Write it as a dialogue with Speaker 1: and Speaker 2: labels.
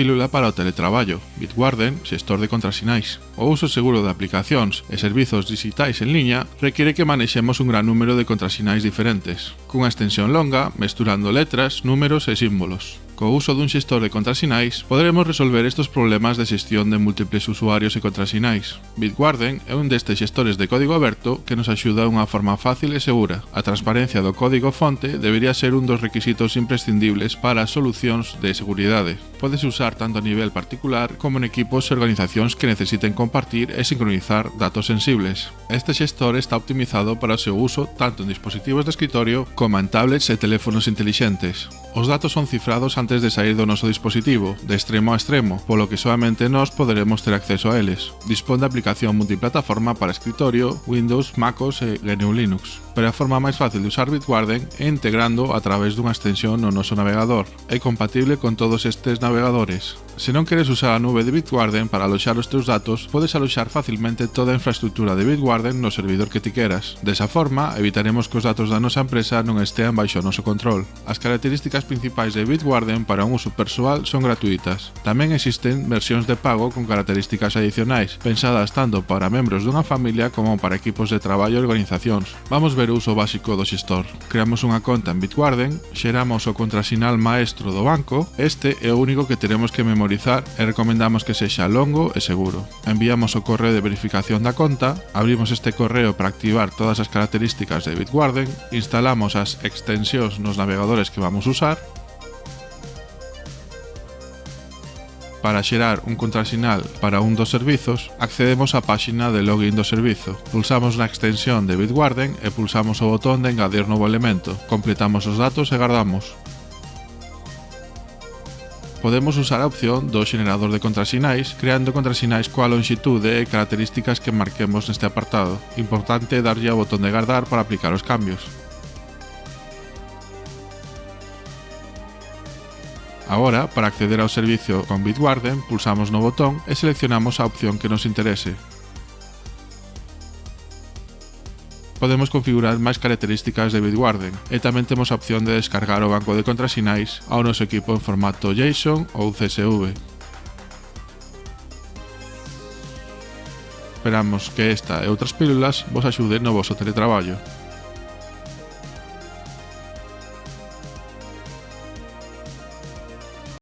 Speaker 1: pílula para o teletraballo, Bitwarden, xestor de contrasinais. O uso seguro de aplicacións e servizos digitais en liña requiere que manexemos un gran número de contrasinais diferentes, cunha extensión longa, mesturando letras, números e símbolos. Co uso dun xestor de contrasinais, poderemos resolver estes problemas de xestión de múltiples usuarios e contrasinais. Bitwarden é un destes xestores de código aberto que nos axuda unha forma fácil e segura. A transparencia do código fonte debería ser un dos requisitos imprescindibles para as solucións de seguridade. Podes usar tanto a nivel particular como en equipos e organizacións que necesiten compartir e sincronizar datos sensibles. Este xestor está optimizado para o seu uso tanto en dispositivos de escritorio como en tablets e teléfonos intelixentes. Os datos son cifrados antes de sair do noso dispositivo, de extremo a extremo, polo que solamente nós poderemos ter acceso a eles. Dispón de aplicación multiplataforma para escritorio, Windows, MacOS e GNU Linux. Pero a forma máis fácil de usar Bitwarden é integrando a través dunha extensión no noso navegador. É compatible con todos estes navegadores. Se non queres usar a nube de Bitwarden para aloxar os teus datos, podes aloxar facilmente toda a infraestructura de Bitwarden no servidor que ti queras. Desa forma, evitaremos que os datos da nosa empresa non estean baixo o noso control. As características principais de Bitwarden para un uso persoal son gratuitas. Tamén existen versións de pago con características adicionais, pensadas tanto para membros dunha familia como para equipos de traballo e organizacións. Vamos ver o uso básico do xestor. Creamos unha conta en Bitwarden, xeramos o contrasinal maestro do banco, este é o único que teremos que memorizar e recomendamos que sexa longo e seguro. Enviamos o correo de verificación da conta, abrimos este correo para activar todas as características de Bitwarden, instalamos as extensións nos navegadores que vamos usar. Para xerar un contrasinal para un dos servizos, accedemos á páxina de login do servizo. Pulsamos na extensión de Bitwarden e pulsamos o botón de engadir novo elemento. Completamos os datos e guardamos. Podemos usar a opción do xenerador de contrasinais, creando contrasinais coa longitude e características que marquemos neste apartado. Importante darlle ao botón de guardar para aplicar os cambios. Agora, para acceder ao servicio con Bitwarden, pulsamos no botón e seleccionamos a opción que nos interese. Podemos configurar máis características de Bitwarden e tamén temos a opción de descargar o banco de contrasinais ao noso equipo en formato JSON ou CSV. Esperamos que esta e outras pílulas vos axuden no voso teletraballo.